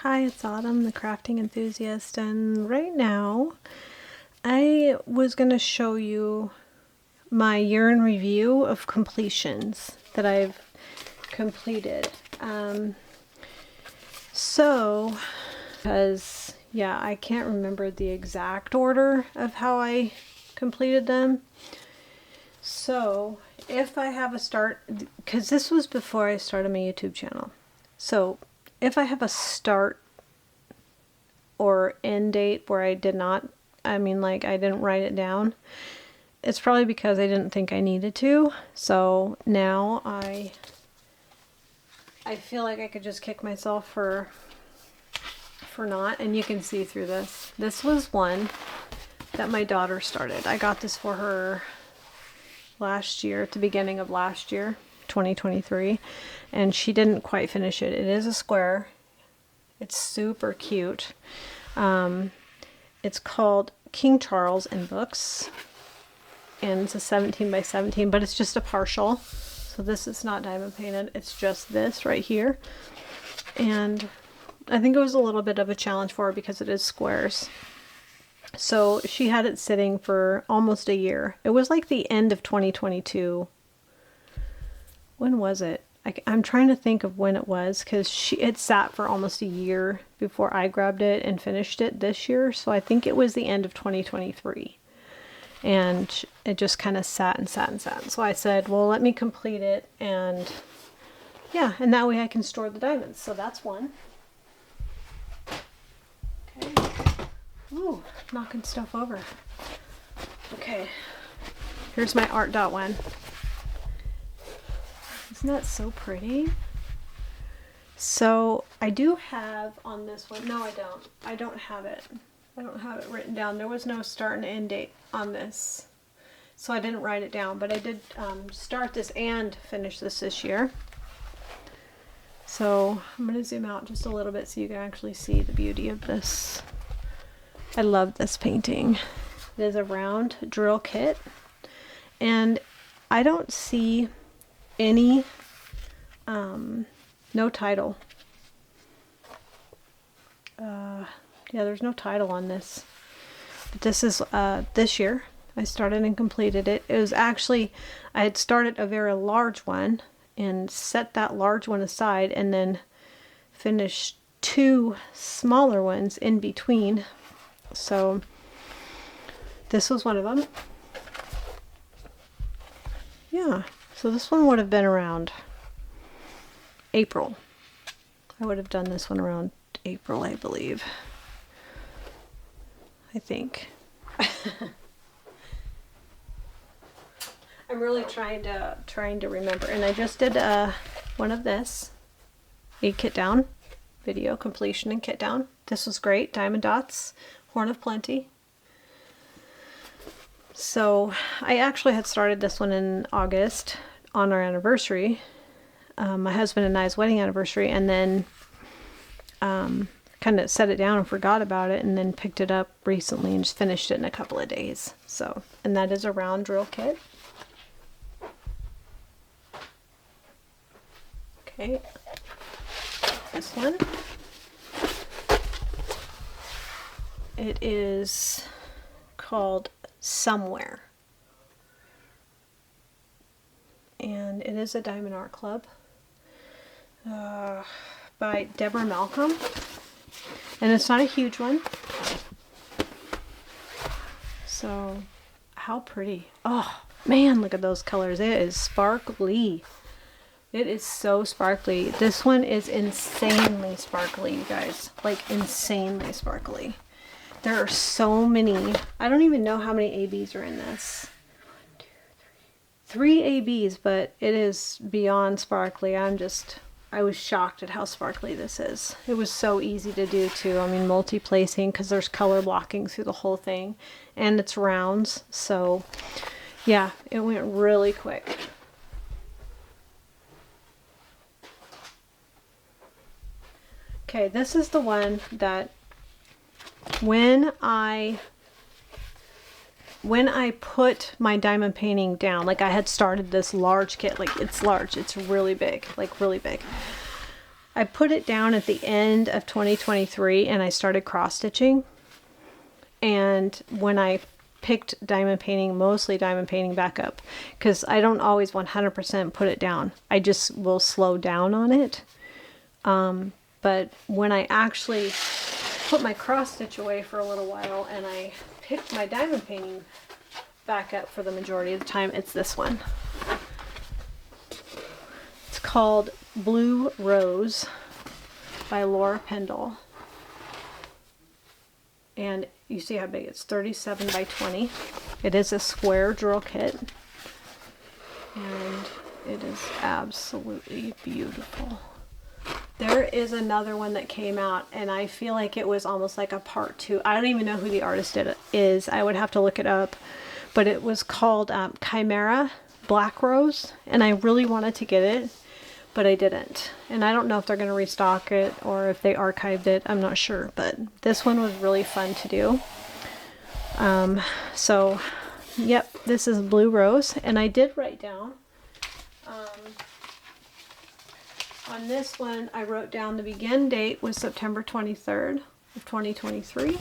Hi, it's Autumn, the crafting enthusiast, and right now I was going to show you my year in review of completions that I've completed. Because I can't remember the exact order of how I completed them. So if I have a start, because this was before I started my YouTube channel. So if I have a start or end date where I did not, I didn't write it down, it's probably because I didn't think I needed to. So now I feel like I could just kick myself for not, and you can see through this. This was one that my daughter started. I got this for her last year, at the beginning of last year, 2023, and she didn't quite finish it. It is a square. It's super cute. It's called King Charles in Books, and it's a 17 by 17, but it's just a partial. So this is not diamond painted. It's just this right here. And I think it was a little bit of a challenge for her because it is squares. So she had it sitting for almost a year. It was like the end of 2022. When was it? I'm trying to think of when it was, because it sat for almost a year before I grabbed it and finished it this year. So I think it was the end of 2023. And it just kind of sat and sat and sat. So I said, well, let me complete it. And yeah, and that way I can store the diamonds. So that's one. Okay. Ooh, knocking stuff over. Okay. Here's my art dot one. Isn't that so pretty? So I do have on this one, no I don't. I don't have it written down. There was no start and end date on this. So I didn't write it down, but I did start this and finish this year. So I'm going to zoom out just a little bit so you can actually see the beauty of this. I love this painting. It is a round drill kit, and I don't see any, no title. Yeah, there's no title on this. But this is this year. I started and completed it. It was actually, I had started a very large one and set that large one aside and then finished two smaller ones in between. So this was one of them. Yeah, so this one would have been around April. I would have done this one around April, I believe. I think. I'm really trying to remember, and I just did one of this, a kit down video, completion and kit down. This was great. Diamond dots, Horn of Plenty. So I actually had started this one in August on our anniversary, my husband and I's wedding anniversary, and then kind of set it down and forgot about it, and then picked it up recently and just finished it in a couple of days. So, and that is a round drill kit. Okay, this one. It is called Somewhere, and it is a Diamond Art Club by Deborah Malcolm, and it's not a huge one. So how pretty. Oh man, look at those colors. It is sparkly. It is so sparkly. This one is insanely sparkly, you guys, like insanely sparkly. There are so many. I don't even know how many ABs are in this. 1, 2, 3. 3 ABs, but it is beyond sparkly. I was shocked at how sparkly this is. It was so easy to do too. I mean, multi-placing, because there's color blocking through the whole thing, and it's rounds. So yeah, it went really quick. Okay, this is the one that when I put my diamond painting down, like I had started this large kit, like it's large, it's really big, like really big. I put it down at the end of 2023 and I started cross stitching. And when I picked diamond painting, mostly diamond painting back up, because I don't always 100% put it down. I just will slow down on it. But when I actually put my cross stitch away for a little while and I picked my diamond painting back up for the majority of the time, it's this one. It's called Blue Rose by Laura Pendle. And you see how big it's 37 by 20. It is a square drill kit. And it is absolutely beautiful. There is another one that came out, and I feel like it was almost like a part 2. I don't even know who the artist is. I would have to look it up. But it was called Chimera Black Rose, and I really wanted to get it, but I didn't. And I don't know if they're going to restock it or if they archived it. I'm not sure, but this one was really fun to do. So, yep, this is Blue Rose, and I did write down... on this one, I wrote down the begin date was September 23rd of 2023,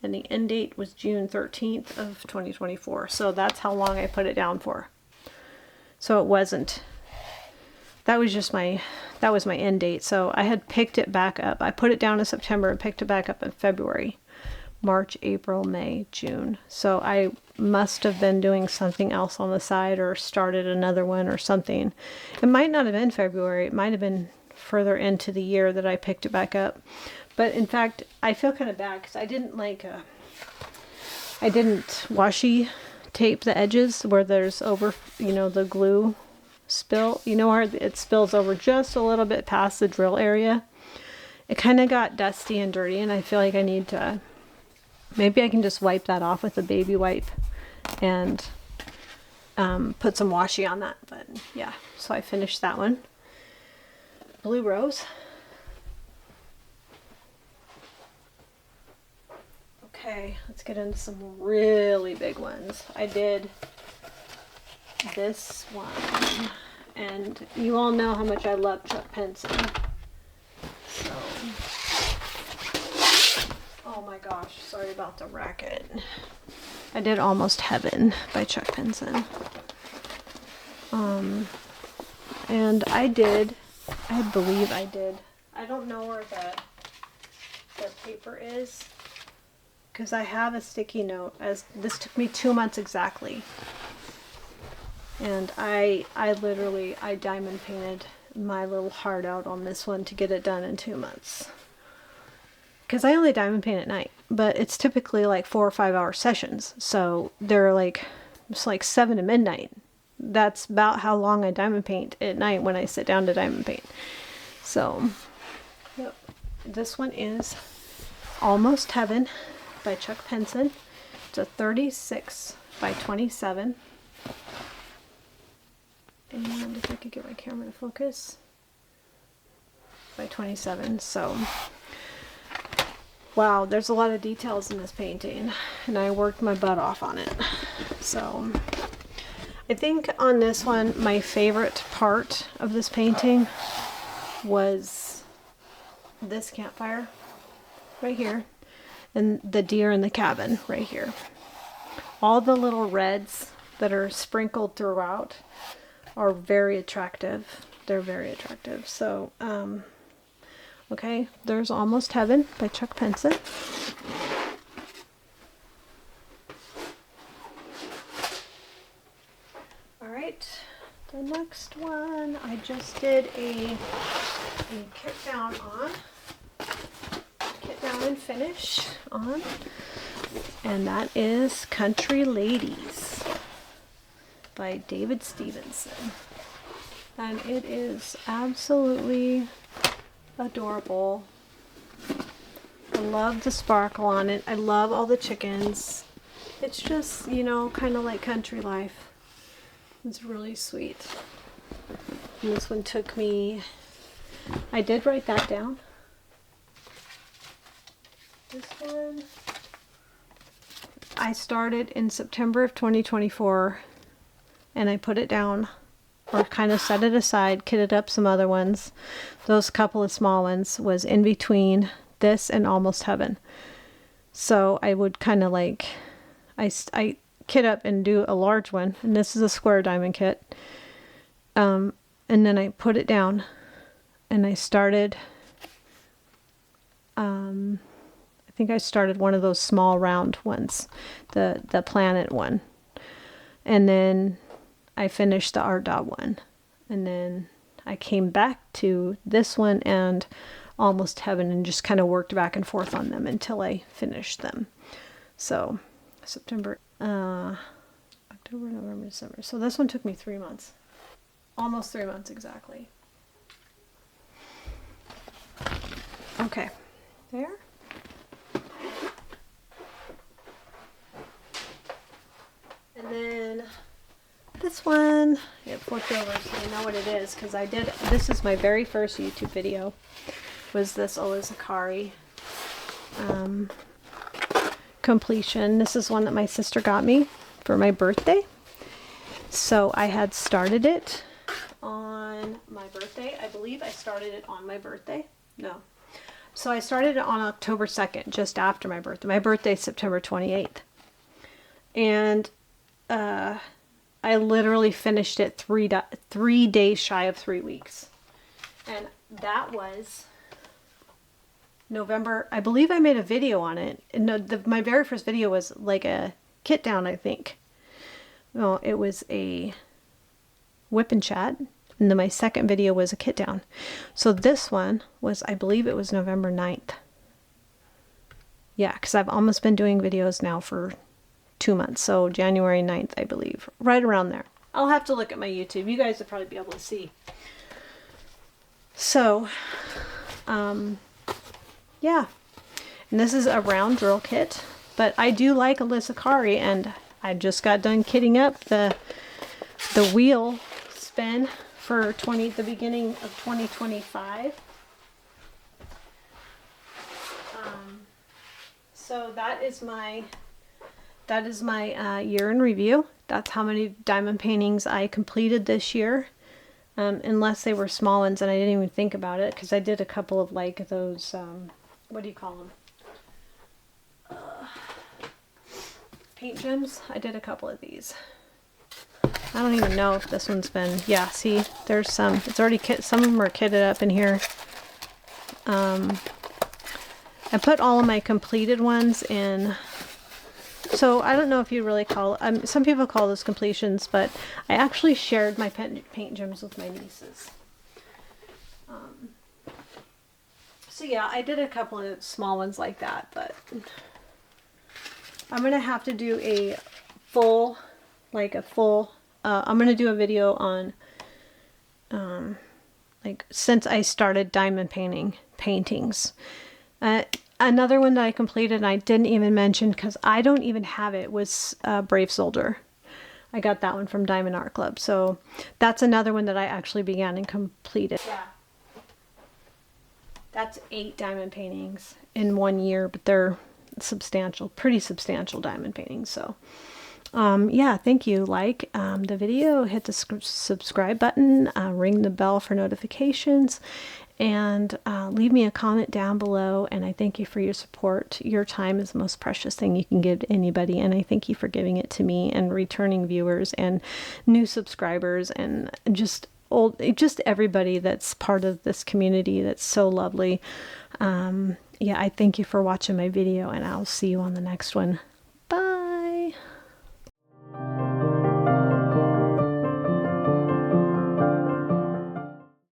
and the end date was June 13th of 2024. So that's how long I put it down for. So it wasn't, that was my end date. So I had picked it back up. I put it down in September and picked it back up in February, March, April, May, June. So I must have been doing something else on the side or started another one or something. It might not have been February. It might have been further into the year that I picked it back up. But in fact, I feel kind of bad because I didn't washi tape the edges where there's over, the glue spill, where it spills over just a little bit past the drill area. It kind of got dusty and dirty, and I feel like I need to, maybe I can just wipe that off with a baby wipe and put some washi on that. But yeah, so I finished that one. Blue Rose. Okay, let's get into some really big ones. I did this one, and you all know how much I love Chuck Penson. So, oh my gosh, sorry about the racket. I did Almost Heaven by Chuck Penson. And I believe I did. I don't know where the paper is, because I have a sticky note, as this took me 2 months exactly. And I diamond painted my little heart out on this one to get it done in 2 months. Because I only diamond paint at night, but it's typically like 4 or 5 hour sessions. So they're it's like 7 to midnight. That's about how long I diamond paint at night when I sit down to diamond paint. So, yep. This one is Almost Heaven by Chuck Penson. It's a 36 by 27. And if I could get my camera to focus, by 27. So, wow, there's a lot of details in this painting, and I worked my butt off on it. So, I think on this one, my favorite part of this painting was this campfire right here, and the deer in the cabin right here. All the little reds that are sprinkled throughout are very attractive. They're very attractive. So, okay, there's Almost Heaven by Chuck Penson. All right, the next one I just did a kit down and finish on, and that is Country Ladies by David Stevenson. And it is absolutely adorable. I love the sparkle on it. I love all the chickens. It's just, kind of like country life. It's really sweet. And this one took me, I did write that down. This one, I started in September of 2024, and I put it down or kind of set it aside, kitted up some other ones. Those couple of small ones was in between this and Almost Heaven. So I would kind of like, I kit up and do a large one, and this is a square diamond kit. And then I put it down, and I started, I think I started one of those small round ones, the planet one. And then I finished the art dot one. And then I came back to this one and Almost Heaven and just kind of worked back and forth on them until I finished them. So September, October, November, December. So this one took me 3 months. Almost 3 months exactly. Okay, there. And then this one, it flipped over so you know what it is, because I did, this is my very first YouTube video, was this Zakari completion. This is one that my sister got me for my birthday. So I had started it on my birthday. I believe I started it on my birthday. No. So I started it on October 2nd, just after my birthday. My birthday is September 28th. And I literally finished it 3 days shy of 3 weeks. And that was November. I believe I made a video on it. And my very first video was like a kit down, I think. No, it was a whip and chat. And then my second video was a kit down. So this one was, I believe it was November 9th. Yeah, because I've almost been doing videos now for 2 months. So January 9th, I believe. Right around there. I'll have to look at my YouTube. You guys will probably be able to see. So, yeah. And this is a round drill kit. But I do like a Zakari, and I just got done kitting up the wheel spin for the beginning of 2025. So that is my year in review. That's how many diamond paintings I completed this year, unless they were small ones and I didn't even think about it, because I did a couple of like those, what do you call them? Paint gems. I did a couple of these. I don't even know if this one's been, yeah, see, there's some, it's already some of them are kitted up in here. I put all of my completed ones in, so I don't know if you really call, some people call those completions, but I actually shared my paint gems with my nieces. So yeah, I did a couple of small ones like that, but I'm going to have to do a full, I'm going to do a video on, like, since I started diamond paintings. Another one that I completed and I didn't even mention, because I don't even have it, was Brave Soldier. I got that one from Diamond Art Club. So that's another one that I actually began and completed. Yeah. That's 8 diamond paintings in 1 year, but they're substantial, pretty substantial diamond paintings. So yeah, thank you. Like the video, hit the subscribe button, ring the bell for notifications, and leave me a comment down below. And I thank you for your support. Your time is the most precious thing you can give to anybody, and I thank you for giving it to me and returning viewers and new subscribers and just everybody that's part of this community that's so lovely. Yeah, I thank you for watching my video, and I'll see you on the next one.